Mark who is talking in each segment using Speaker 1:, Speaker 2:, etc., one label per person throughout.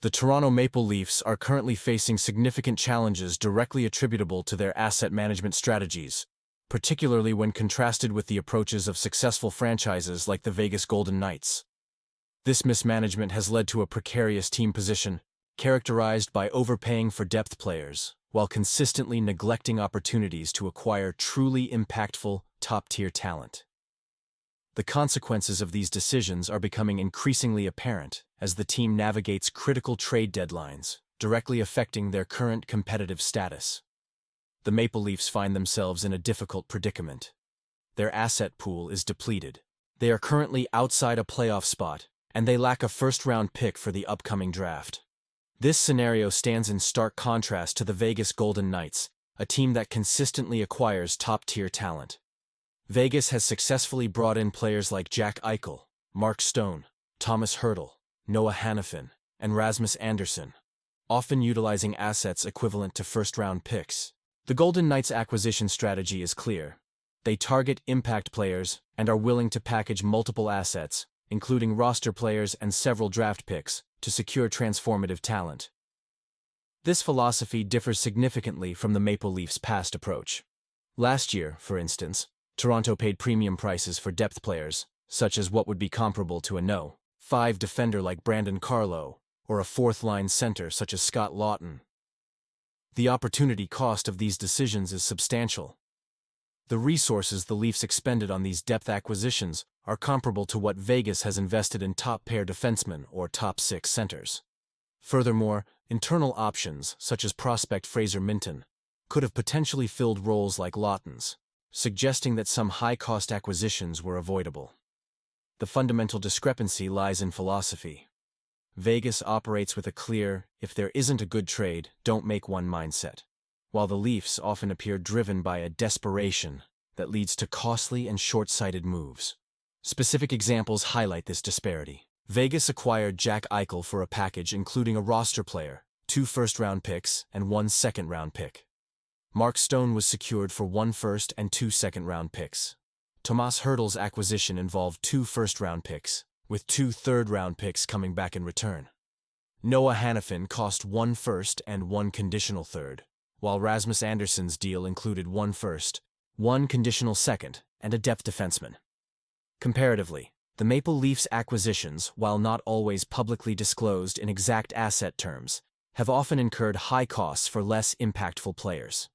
Speaker 1: The Toronto Maple Leafs are currently facing significant challenges directly attributable to their asset management strategies, particularly when contrasted with the approaches of successful franchises like the Vegas Golden Knights. This mismanagement has led to a precarious team position, characterized by overpaying for depth players, while consistently neglecting opportunities to acquire truly impactful, top-tier talent. The consequences of these decisions are becoming increasingly apparent as the team navigates critical trade deadlines, directly affecting their current competitive status. The Maple Leafs find themselves in a difficult predicament. Their asset pool is depleted. They are currently outside a playoff spot, and they lack a first-round pick for the upcoming draft. This scenario stands in stark contrast to the Vegas Golden Knights, a team that consistently acquires top-tier talent. Vegas has successfully brought in players like Jack Eichel, Mark Stone, Thomas Hertl, Noah Hanifin, and Rasmus Andersson, often utilizing assets equivalent to first-round picks. The Golden Knights' acquisition strategy is clear. They target impact players and are willing to package multiple assets, including roster players and several draft picks, to secure transformative talent. This philosophy differs significantly from the Maple Leafs' past approach. Last year, for instance, Toronto paid premium prices for depth players, such as what would be comparable to a No.5 defender like Brandon Carlo, or a fourth-line center such as Scott Laughton. The opportunity cost of these decisions is substantial. The resources the Leafs expended on these depth acquisitions are comparable to what Vegas has invested in top-pair defensemen or top-six centers. Furthermore, internal options, such as prospect Fraser Minton, could have potentially filled roles like Laughton's, suggesting that some high-cost acquisitions were avoidable. The fundamental discrepancy lies in philosophy. Vegas operates with a clear, if there isn't a good trade, don't make one mindset, while the Leafs often appear driven by a desperation that leads to costly and short-sighted moves. Specific examples highlight this disparity. Vegas acquired Jack Eichel for a package including a roster player, 2 first-round picks, and 1 second-round pick. Mark Stone was secured for 1 first and 2 second-round picks. Tomas Hertl's acquisition involved 2 first-round picks, with 2 third-round picks coming back in return. Noah Hanifin cost 1 first and 1 conditional third, while Rasmus Andersson's deal included 1 first, 1 conditional second, and a depth defenseman. Comparatively, the Maple Leafs' acquisitions, while not always publicly disclosed in exact asset terms, have often incurred high costs for less impactful players.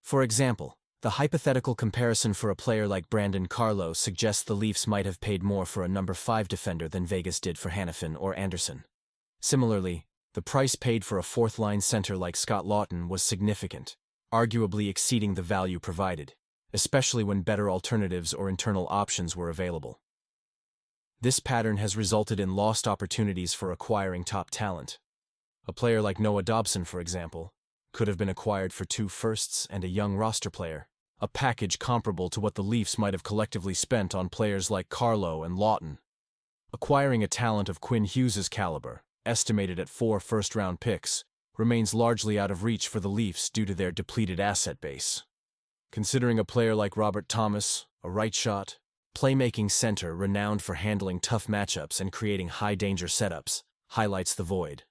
Speaker 1: For example, the hypothetical comparison for a player like Brandon Carlo suggests the Leafs might have paid more for a number 5 defender than Vegas did for Hanifin or Andersson. Similarly, the price paid for a fourth-line center like Scott Laughton was significant, arguably exceeding the value provided, especially when better alternatives or internal options were available. This pattern has resulted in lost opportunities for acquiring top talent. A player like Noah Dobson, for example, could have been acquired for 2 firsts and a young roster player, a package comparable to what the Leafs might have collectively spent on players like Carlo and Laughton. Acquiring a talent of Quinn Hughes' caliber, estimated at 4 first-round picks, remains largely out of reach for the Leafs due to their depleted asset base. Considering a player like Robert Thomas, a right-shot, playmaking center renowned for handling tough matchups and creating high-danger setups, highlights the void.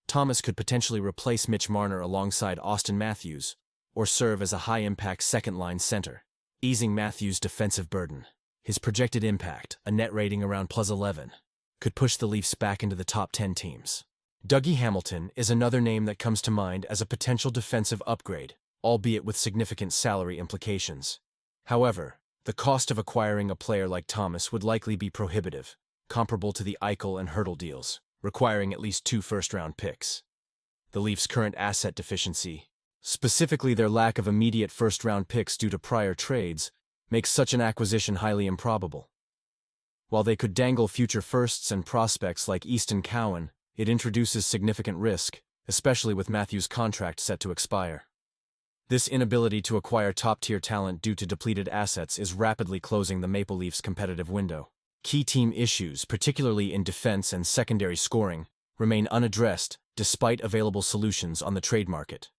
Speaker 1: Thomas could potentially replace Mitch Marner alongside Auston Matthews, or serve as a high-impact second-line center, easing Matthews' defensive burden. His projected impact, a net rating around +11, could push the Leafs back into the top 10 teams. Dougie Hamilton is another name that comes to mind as a potential defensive upgrade, albeit with significant salary implications. However, the cost of acquiring a player like Thomas would likely be prohibitive, comparable to the Eichel and Hertl deals, requiring at least 2 first-round picks. The Leafs' current asset deficiency, specifically their lack of immediate first-round picks due to prior trades, makes such an acquisition highly improbable. While they could dangle future firsts and prospects like Easton Cowan, it introduces significant risk, especially with Matthews' contract set to expire. This inability to acquire top-tier talent due to depleted assets is rapidly closing the Maple Leafs' competitive window. Key team issues, particularly in defense and secondary scoring, remain unaddressed despite available solutions on the trade market.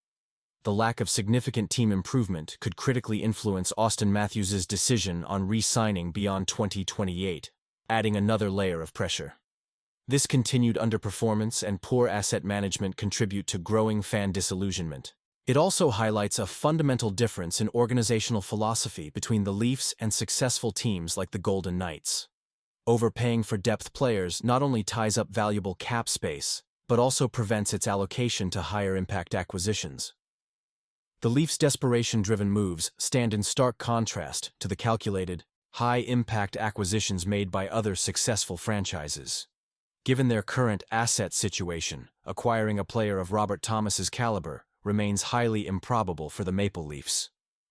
Speaker 1: The lack of significant team improvement could critically influence Auston Matthews' decision on re-signing beyond 2028, adding another layer of pressure. This continued underperformance and poor asset management contribute to growing fan disillusionment. It also highlights a fundamental difference in organizational philosophy between the Leafs and successful teams like the Golden Knights. Overpaying for depth players not only ties up valuable cap space, but also prevents its allocation to higher-impact acquisitions. The Leafs' desperation-driven moves stand in stark contrast to the calculated, high-impact acquisitions made by other successful franchises. Given their current asset situation, acquiring a player of Robert Thomas's caliber remains highly improbable for the Maple Leafs.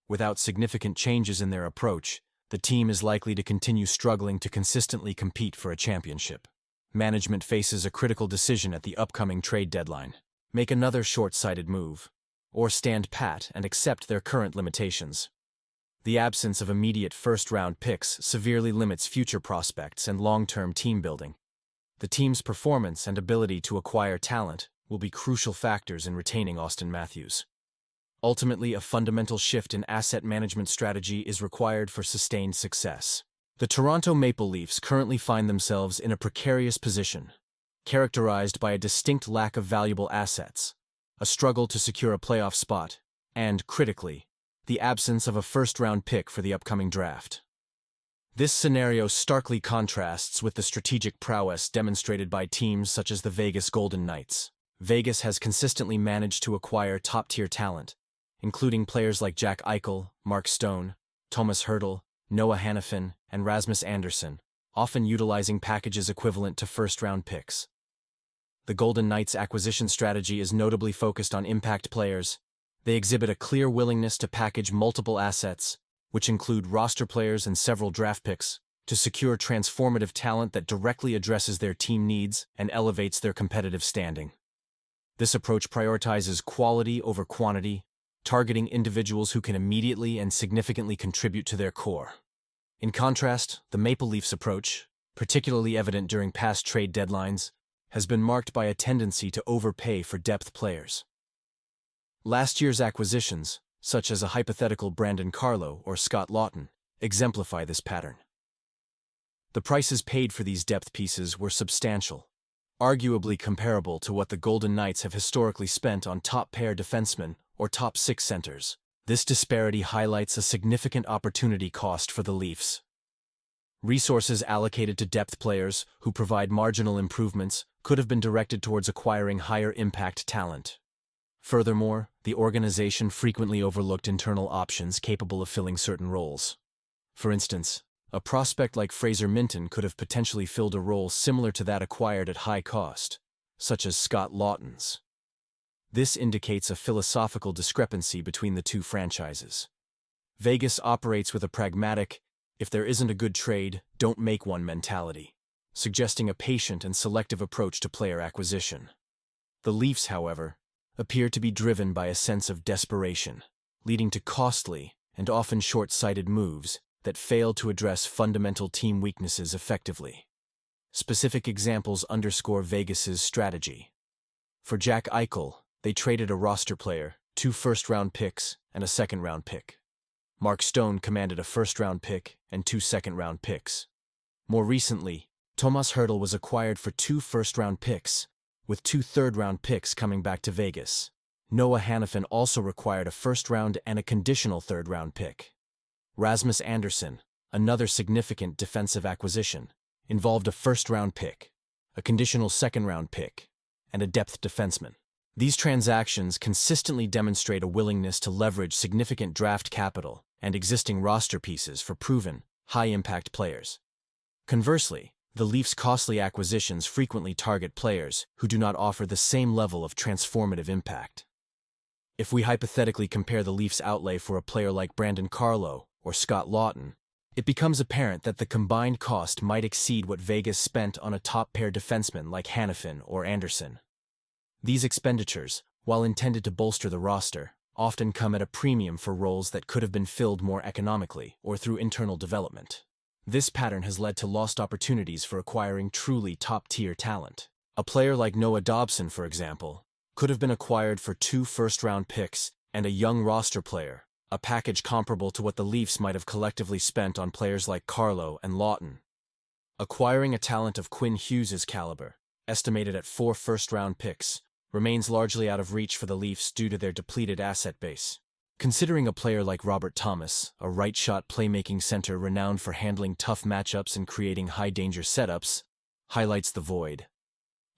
Speaker 1: Without significant changes in their approach, the team is likely to continue struggling to consistently compete for a championship. Management faces a critical decision at the upcoming trade deadline: make another short-sighted move, or stand pat and accept their current limitations. The absence of immediate first-round picks severely limits future prospects and long-term team building. The team's performance and ability to acquire talent will be crucial factors in retaining Auston Matthews. Ultimately, a fundamental shift in asset management strategy is required for sustained success. The Toronto Maple Leafs currently find themselves in a precarious position, characterized by a distinct lack of valuable assets, a struggle to secure a playoff spot, and, critically, the absence of a first-round pick for the upcoming draft. This scenario starkly contrasts with the strategic prowess demonstrated by teams such as the Vegas Golden Knights. Vegas has consistently managed to acquire top-tier talent, including players like Jack Eichel, Mark Stone, Thomas Hertl, Noah Hanifin, and Rasmus Andersson, often utilizing packages equivalent to first-round picks. The Golden Knights' acquisition strategy is notably focused on impact players. They exhibit a clear willingness to package multiple assets, which include roster players and several draft picks, to secure transformative talent that directly addresses their team needs and elevates their competitive standing. This approach prioritizes quality over quantity, targeting individuals who can immediately and significantly contribute to their core. In contrast, the Maple Leafs' approach, particularly evident during past trade deadlines, has been marked by a tendency to overpay for depth players. Last year's acquisitions, such as a hypothetical Brandon Carlo or Scott Laughton, exemplify this pattern. The prices paid for these depth pieces were substantial, arguably comparable to what the Golden Knights have historically spent on top-pair defensemen or top-six centers. This disparity highlights a significant opportunity cost for the Leafs. Resources allocated to depth players who provide marginal improvements could have been directed towards acquiring higher-impact talent. Furthermore, the organization frequently overlooked internal options capable of filling certain roles. For instance, a prospect like Fraser Minton could have potentially filled a role similar to that acquired at high cost, such as Scott Laughton's. This indicates a philosophical discrepancy between the two franchises. Vegas operates with a pragmatic, if there isn't a good trade, don't make one mentality, suggesting a patient and selective approach to player acquisition. The Leafs, however, appear to be driven by a sense of desperation, leading to costly and often short-sighted moves that fail to address fundamental team weaknesses effectively. Specific examples underscore Vegas's strategy. For Jack Eichel, they traded a roster player, 2 first-round picks, and a second-round pick. Mark Stone commanded a first-round pick and 2 second-round picks. More recently, Thomas Hertl was acquired for 2 first-round picks, with 2 third-round picks coming back to Vegas. Noah Hanifin also required a first-round and a conditional third-round pick. Rasmus Andersson, another significant defensive acquisition, involved a first-round pick, a conditional second-round pick, and a depth defenseman. These transactions consistently demonstrate a willingness to leverage significant draft capital and existing roster pieces for proven, high-impact players. Conversely, the Leafs' costly acquisitions frequently target players who do not offer the same level of transformative impact. If we hypothetically compare the Leafs' outlay for a player like Brandon Carlo or Scott Laughton, it becomes apparent that the combined cost might exceed what Vegas spent on a top-pair defenseman like Hanifin or Andersson. These expenditures, while intended to bolster the roster, often come at a premium for roles that could have been filled more economically or through internal development. This pattern has led to lost opportunities for acquiring truly top-tier talent. A player like Noah Dobson, for example, could have been acquired for 2 first-round picks and a young roster player, a package comparable to what the Leafs might have collectively spent on players like Carlo and Laughton. Acquiring a talent of Quinn Hughes' caliber, estimated at 4 first-round picks, remains largely out of reach for the Leafs due to their depleted asset base. Considering a player like Robert Thomas, a right-shot playmaking center renowned for handling tough matchups and creating high-danger setups, highlights the void.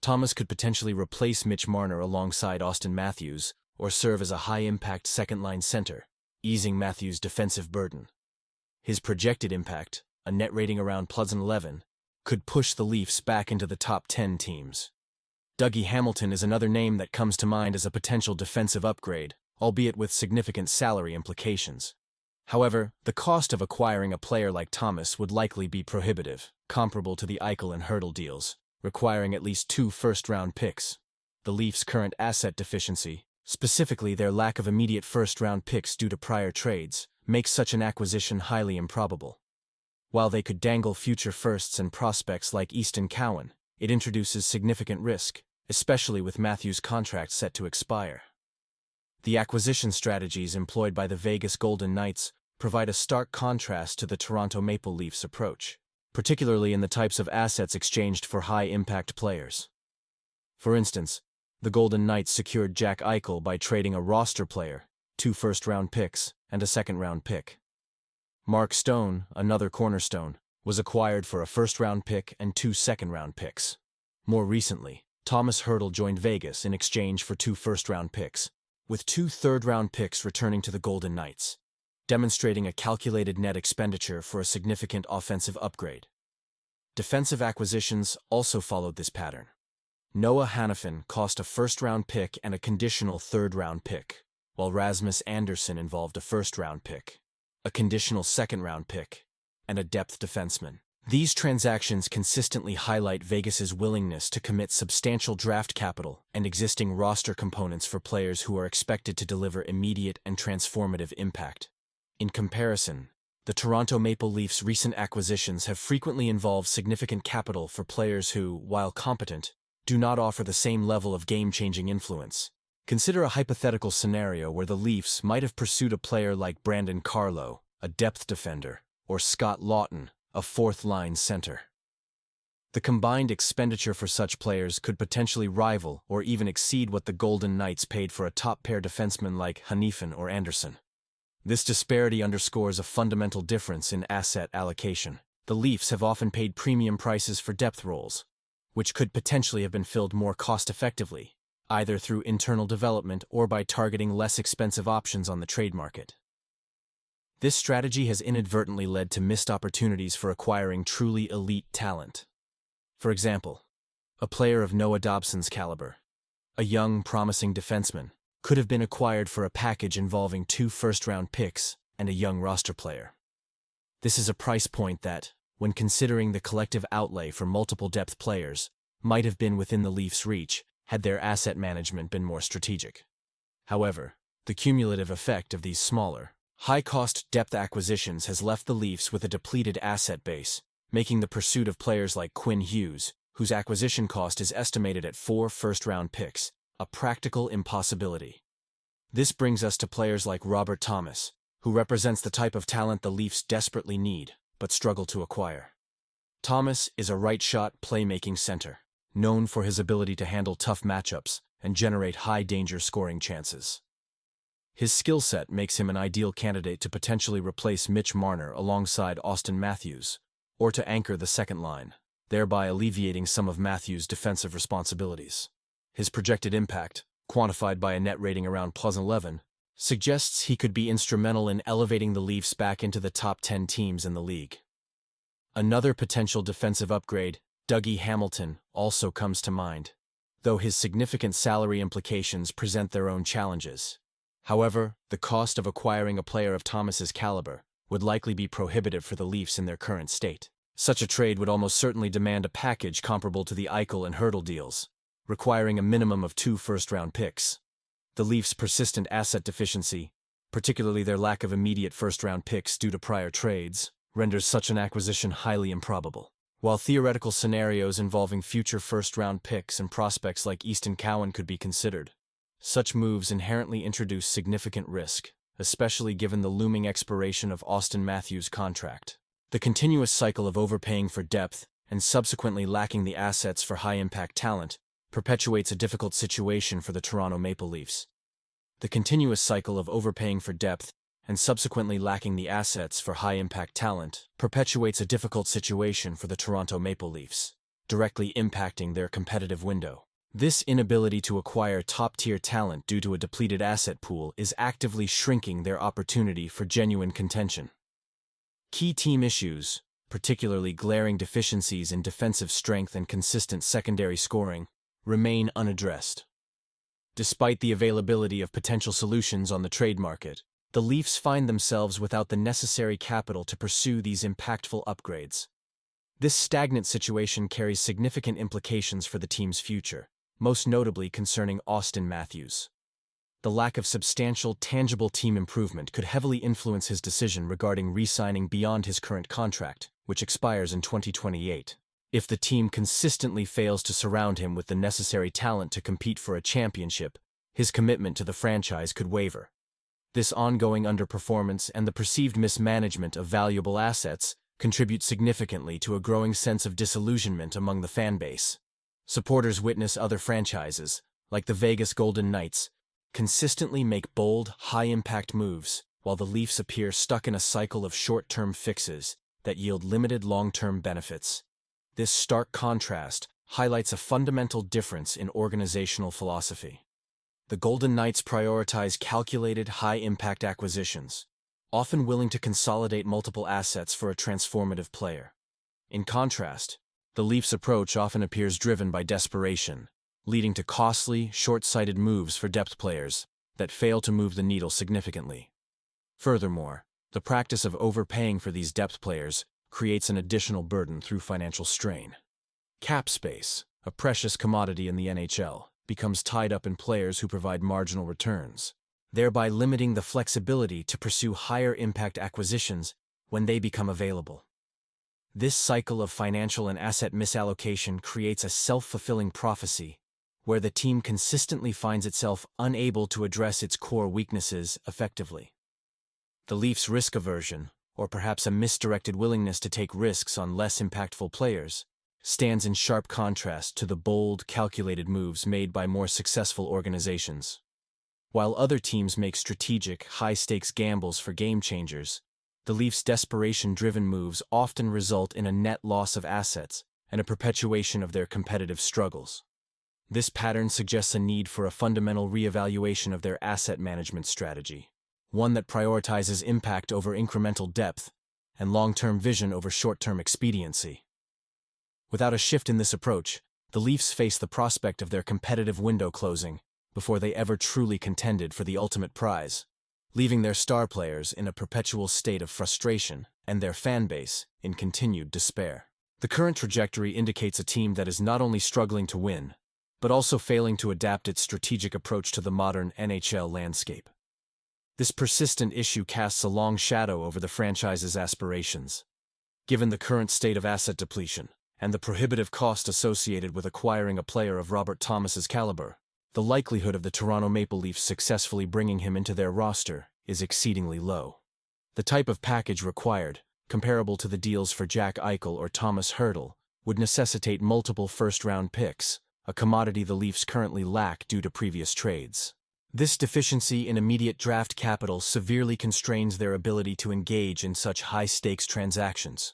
Speaker 1: Thomas could potentially replace Mitch Marner alongside Austin Matthews, or serve as a high-impact second-line center, easing Matthews' defensive burden. His projected impact, a net rating around +11, could push the Leafs back into the top 10 teams. Dougie Hamilton is another name that comes to mind as a potential defensive upgrade, albeit with significant salary implications. However, the cost of acquiring a player like Thomas would likely be prohibitive, comparable to the Eichel and Hurdle deals, requiring at least 2 first-round picks. The Leafs' current asset deficiency, specifically their lack of immediate first-round picks due to prior trades, makes such an acquisition highly improbable. While they could dangle future firsts and prospects like Easton Cowan, it introduces significant risk, especially with Matthews' contract set to expire. The acquisition strategies employed by the Vegas Golden Knights provide a stark contrast to the Toronto Maple Leafs approach, particularly in the types of assets exchanged for high-impact players. For instance, the Golden Knights secured Jack Eichel by trading a roster player, 2 first-round picks, and a second-round pick. Mark Stone, another cornerstone, was acquired for a first-round pick and 2 second-round picks. More recently, Thomas Hurdle joined Vegas in exchange for 2 first-round picks, with 2 third-round picks returning to the Golden Knights, demonstrating a calculated net expenditure for a significant offensive upgrade. Defensive acquisitions also followed this pattern. Noah Hanifin cost a first-round pick and a conditional third-round pick, while Rasmus Andersson involved a first-round pick, a conditional second-round pick, and a depth defenseman. These transactions consistently highlight Vegas's willingness to commit substantial draft capital and existing roster components for players who are expected to deliver immediate and transformative impact. In comparison, the Toronto Maple Leafs' recent acquisitions have frequently involved significant capital for players who, while competent, do not offer the same level of game-changing influence. Consider a hypothetical scenario where the Leafs might have pursued a player like Brandon Carlo, a depth defender, or Scott Lawton, a fourth-line center. The combined expenditure for such players could potentially rival or even exceed what the Golden Knights paid for a top-pair defenseman like Hanifin or Andersson. This disparity underscores a fundamental difference in asset allocation. The Leafs have often paid premium prices for depth roles, which could potentially have been filled more cost-effectively, either through internal development or by targeting less expensive options on the trade market. This strategy has inadvertently led to missed opportunities for acquiring truly elite talent. For example, a player of Noah Dobson's caliber, a young, promising defenseman, could have been acquired for a package involving 2 first-round picks and a young roster player. This is a price point that, when considering the collective outlay for multiple depth players, might have been within the Leafs' reach had their asset management been more strategic. However, the cumulative effect of these smaller, high-cost depth acquisitions has left the Leafs with a depleted asset base, making the pursuit of players like Quinn Hughes, whose acquisition cost is estimated at 4 first-round picks, a practical impossibility. This brings us to players like Robert Thomas, who represents the type of talent the Leafs desperately need, but struggle to acquire. Thomas is a right-shot playmaking center, known for his ability to handle tough matchups and generate high-danger scoring chances. His skill set makes him an ideal candidate to potentially replace Mitch Marner alongside Austin Matthews, or to anchor the second line, thereby alleviating some of Matthews' defensive responsibilities. His projected impact, quantified by a net rating around +11, suggests he could be instrumental in elevating the Leafs back into the top 10 teams in the league. Another potential defensive upgrade, Dougie Hamilton, also comes to mind, though his significant salary implications present their own challenges. However, the cost of acquiring a player of Thomas's caliber would likely be prohibitive for the Leafs in their current state. Such a trade would almost certainly demand a package comparable to the Eichel and Hurdle deals, requiring a minimum of 2 first-round picks. The Leafs' persistent asset deficiency, particularly their lack of immediate first-round picks due to prior trades, renders such an acquisition highly improbable. While theoretical scenarios involving future first-round picks and prospects like Easton Cowan could be considered, such moves inherently introduce significant risk, especially given the looming expiration of Austin Matthews' contract. The continuous cycle of overpaying for depth and subsequently lacking the assets for high-impact talent, perpetuates a difficult situation for the Toronto Maple Leafs. The continuous cycle of overpaying for depth and subsequently lacking the assets for high-impact talent perpetuates a difficult situation for the Toronto Maple Leafs, directly impacting their competitive window. This inability to acquire top-tier talent due to a depleted asset pool is actively shrinking their opportunity for genuine contention. Key team issues, particularly glaring deficiencies in defensive strength and consistent secondary scoring, remain unaddressed. Despite the availability of potential solutions on the trade market, the Leafs find themselves without the necessary capital to pursue these impactful upgrades. This stagnant situation carries significant implications for the team's future, most notably concerning Austin Matthews. The lack of substantial, tangible team improvement could heavily influence his decision regarding re-signing beyond his current contract, which expires in 2028. If the team consistently fails to surround him with the necessary talent to compete for a championship, his commitment to the franchise could waver. This ongoing underperformance and the perceived mismanagement of valuable assets contribute significantly to a growing sense of disillusionment among the fan base. Supporters witness other franchises, like the Vegas Golden Knights, consistently make bold, high-impact moves, while the Leafs appear stuck in a cycle of short-term fixes that yield limited long-term benefits. This stark contrast highlights a fundamental difference in organizational philosophy. The Golden Knights prioritize calculated, high-impact acquisitions, often willing to consolidate multiple assets for a transformative player. In contrast, the Leafs' approach often appears driven by desperation, leading to costly, short-sighted moves for depth players that fail to move the needle significantly. Furthermore, the practice of overpaying for these depth players creates an additional burden through financial strain. Cap space, a precious commodity in the NHL, becomes tied up in players who provide marginal returns, thereby limiting the flexibility to pursue higher-impact acquisitions when they become available. This cycle of financial and asset misallocation creates a self-fulfilling prophecy, where the team consistently finds itself unable to address its core weaknesses effectively. The Leafs' risk aversion, or perhaps a misdirected willingness to take risks on less impactful players, stands in sharp contrast to the bold, calculated moves made by more successful organizations. While other teams make strategic, high-stakes gambles for game-changers, the Leafs' desperation-driven moves often result in a net loss of assets and a perpetuation of their competitive struggles. This pattern suggests a need for a fundamental reevaluation of their asset management strategy, one that prioritizes impact over incremental depth and long-term vision over short-term expediency. Without a shift in this approach, the Leafs face the prospect of their competitive window closing before they ever truly contended for the ultimate prize, leaving their star players in a perpetual state of frustration and their fan base in continued despair. The current trajectory indicates a team that is not only struggling to win, but also failing to adapt its strategic approach to the modern NHL landscape. This persistent issue casts a long shadow over the franchise's aspirations. Given the current state of asset depletion and the prohibitive cost associated with acquiring a player of Robert Thomas's caliber, the likelihood of the Toronto Maple Leafs successfully bringing him into their roster is exceedingly low. The type of package required, comparable to the deals for Jack Eichel or Thomas Hertl, would necessitate multiple first-round picks, a commodity the Leafs currently lack due to previous trades. This deficiency in immediate draft capital severely constrains their ability to engage in such high-stakes transactions.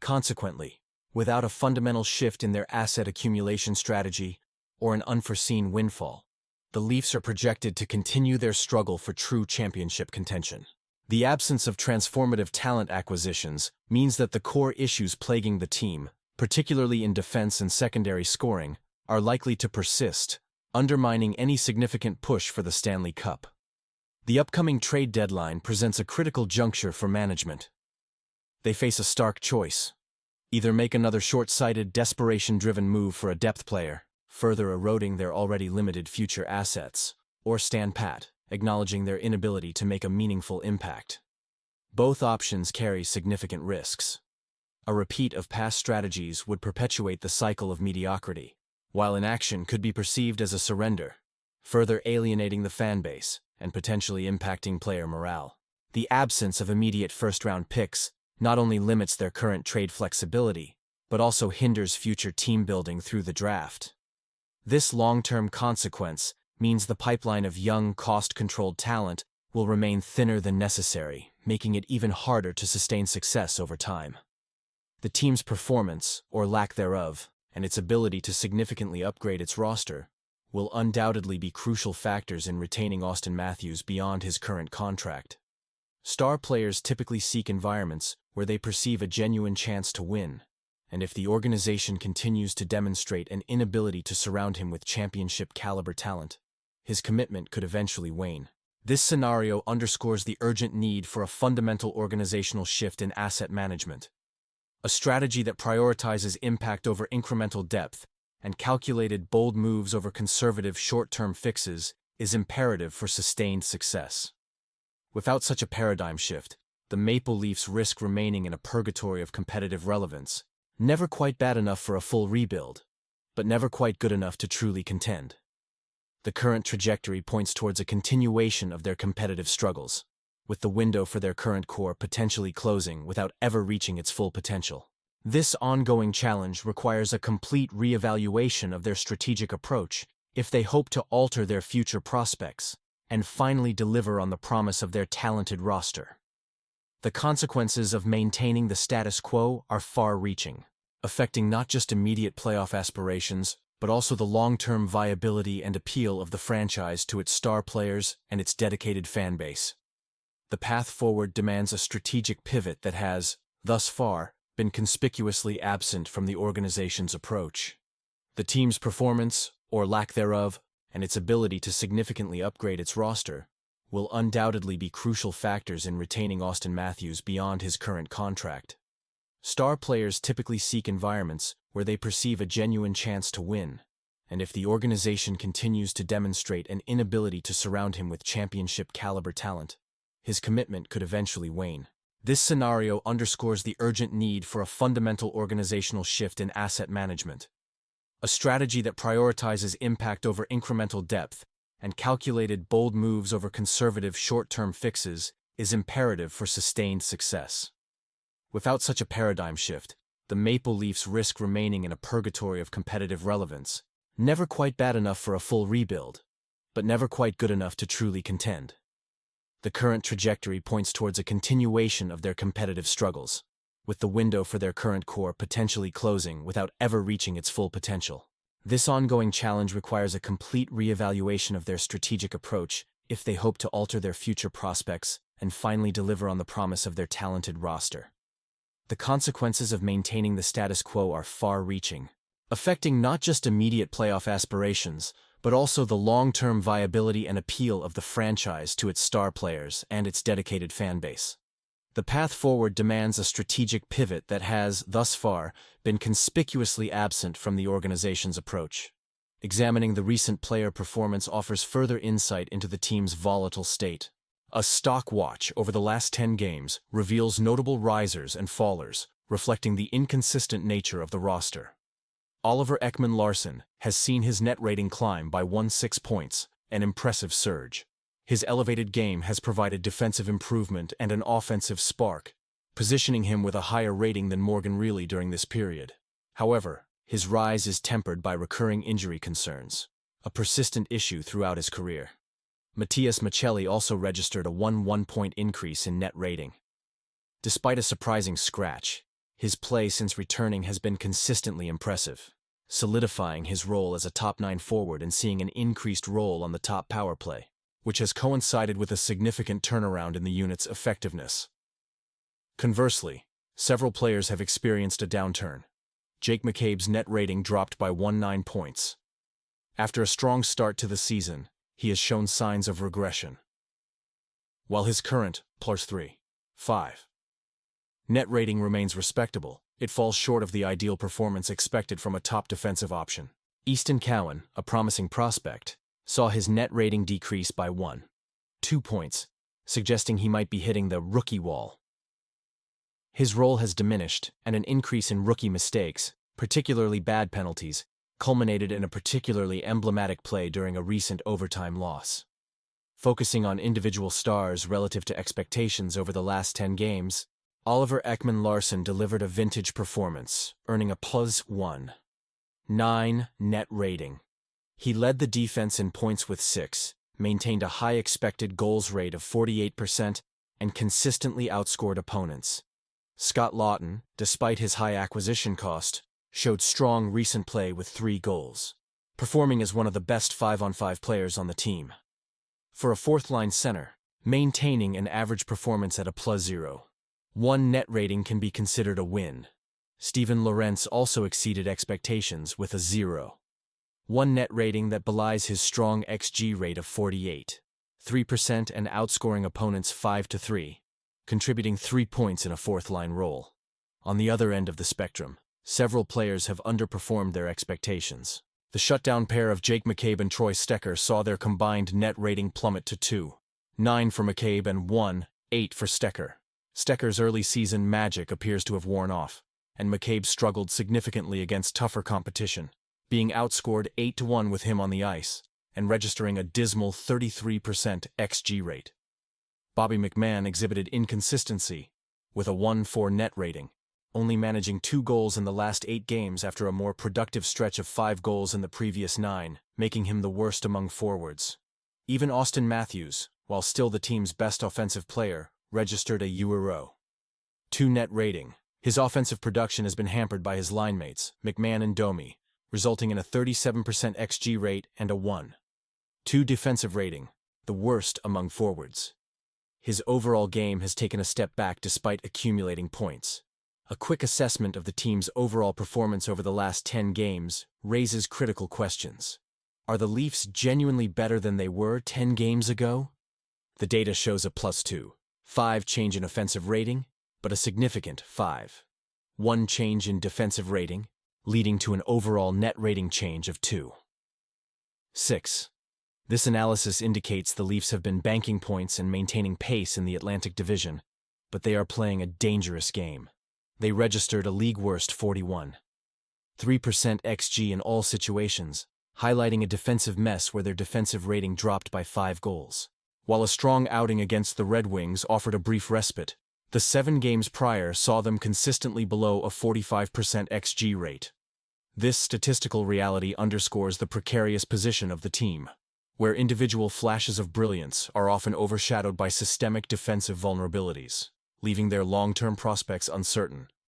Speaker 1: Consequently, without a fundamental shift in their asset accumulation strategy or an unforeseen windfall, the Leafs are projected to continue their struggle for true championship contention. The absence of transformative talent acquisitions means that the core issues plaguing the team, particularly in defense and secondary scoring, are likely to persist, undermining any significant push for the Stanley Cup. The upcoming trade deadline presents a critical juncture for management. They face a stark choice: either make another short-sighted, desperation-driven move for a depth player, further eroding their already limited future assets, or stand pat, acknowledging their inability to make a meaningful impact. Both options carry significant risks. A repeat of past strategies would perpetuate the cycle of mediocrity, while inaction could be perceived as a surrender, further alienating the fan base and potentially impacting player morale. The absence of immediate first-round picks not only limits their current trade flexibility, but also hinders future team building through the draft. This long-term consequence means the pipeline of young, cost-controlled talent will remain thinner than necessary, making it even harder to sustain success over time. The team's performance, or lack thereof, and its ability to significantly upgrade its roster will undoubtedly be crucial factors in retaining Auston Matthews beyond his current contract. Star players typically seek environments where they perceive a genuine chance to win, and if the organization continues to demonstrate an inability to surround him with championship-caliber talent, his commitment could eventually wane. This scenario underscores the urgent need for a fundamental organizational shift in asset management. A strategy that prioritizes impact over incremental depth and calculated bold moves over conservative short-term fixes is imperative for sustained success. Without such a paradigm shift, the Maple Leafs risk remaining in a purgatory of competitive relevance, never quite bad enough for a full rebuild, but never quite good enough to truly contend. The current trajectory points towards a continuation of their competitive struggles, with the window for their current core potentially closing without ever reaching its full potential. This ongoing challenge requires a complete reevaluation of their strategic approach if they hope to alter their future prospects and finally deliver on the promise of their talented roster. The consequences of maintaining the status quo are far-reaching, affecting not just immediate playoff aspirations, but also the long-term viability and appeal of the franchise to its star players and its dedicated fan base. The path forward demands a strategic pivot that has, thus far, been conspicuously absent from the organization's approach. The team's performance, or lack thereof, and its ability to significantly upgrade its roster will undoubtedly be crucial factors in retaining Auston Matthews beyond his current contract. Star players typically seek environments where they perceive a genuine chance to win, and if the organization continues to demonstrate an inability to surround him with championship-caliber talent, his commitment could eventually wane. This scenario underscores the urgent need for a fundamental organizational shift in asset management. A strategy that prioritizes impact over incremental depth and calculated bold moves over conservative short-term fixes is imperative for sustained success. Without such a paradigm shift, the Maple Leafs risk remaining in a purgatory of competitive relevance, never quite bad enough for a full rebuild, but never quite good enough to truly contend. The current trajectory points towards a continuation of their competitive struggles, with the window for their current core potentially closing without ever reaching its full potential. This ongoing challenge requires a complete reevaluation of their strategic approach if they hope to alter their future prospects and finally deliver on the promise of their talented roster. The consequences of maintaining the status quo are far-reaching, affecting not just immediate playoff aspirations, but also the long-term viability and appeal of the franchise to its star players and its dedicated fan base. The path forward demands a strategic pivot that has, thus far, been conspicuously absent from the organization's approach. Examining the recent player performance offers further insight into the team's volatile state. A stock watch over the last 10 games reveals notable risers and fallers, reflecting the inconsistent nature of the roster. Oliver Ekman-Larsson has seen his net rating climb by 16 points, an impressive surge. His elevated game has provided defensive improvement and an offensive spark, positioning him with a higher rating than Morgan Rielly during this period. However, his rise is tempered by recurring injury concerns, a persistent issue throughout his career. Matias Maccelli also registered a 1-point increase in net rating. Despite a surprising scratch, his play since returning has been consistently impressive, solidifying his role as a top-9 forward and seeing an increased role on the top power play, which has coincided with a significant turnaround in the unit's effectiveness. Conversely, several players have experienced a downturn. Jake McCabe's net rating dropped by 19 points. After a strong start to the season, he has shown signs of regression. While his current +3.5 net rating remains respectable, it falls short of the ideal performance expected from a top defensive option. Easton Cowan, a promising prospect, saw his net rating decrease by 1.2 points, suggesting he might be hitting the rookie wall. His role has diminished, and an increase in rookie mistakes, particularly bad penalties, culminated in a particularly emblematic play during a recent overtime loss. Focusing on individual stars relative to expectations over the last 10 games, Oliver Ekman-Larsson delivered a vintage performance, earning a +1.9 net rating. He led the defense in points with 6, maintained a high expected goals rate of 48%, and consistently outscored opponents. Scott Lawton, despite his high acquisition cost, showed strong recent play with 3 goals, performing as one of the best 5-on-5 players on the team. For a fourth-line center, maintaining an average performance at a +0.1 net rating can be considered a win. Steven Lorentz also exceeded expectations with a 0.1 net rating that belies his strong XG rate of 48.3% and outscoring opponents 5-3, contributing 3 points in a fourth-line role. On the other end of the spectrum, several players have underperformed their expectations. The shutdown pair of Jake McCabe and Troy Stecher saw their combined net rating plummet to 2.9 for McCabe and 1.8 for Stecher. Stecher's early season magic appears to have worn off, and McCabe struggled significantly against tougher competition, being outscored 8-1 with him on the ice, and registering a dismal 33% XG rate. Bobby McMahon exhibited inconsistency, with a 1.4 net rating, only managing 2 goals in the last 8 games after a more productive stretch of 5 goals in the previous 9, making him the worst among forwards. Even Austin Matthews, while still the team's best offensive player, registered a Euro.2 net rating. His offensive production has been hampered by his line mates, McMahon and Domi, resulting in a 37% XG rate and a 1.2 defensive rating, the worst among forwards. His overall game has taken a step back despite accumulating points. A quick assessment of the team's overall performance over the last 10 games raises critical questions. Are the Leafs genuinely better than they were 10 games ago? The data shows a +2.5 change in offensive rating, but a significant 5.1 change in defensive rating, leading to an overall net rating change of 2.6. This analysis indicates the Leafs have been banking points and maintaining pace in the Atlantic Division, but they are playing a dangerous game. They registered a league-worst 41.3% XG in all situations, highlighting a defensive mess where their defensive rating dropped by 5 goals. While a strong outing against the Red Wings offered a brief respite, the 7 games prior saw them consistently below a 45% XG rate. This statistical reality underscores the precarious position of the team, where individual flashes of brilliance are often overshadowed by systemic defensive vulnerabilities, leaving their long-term prospects uncertain.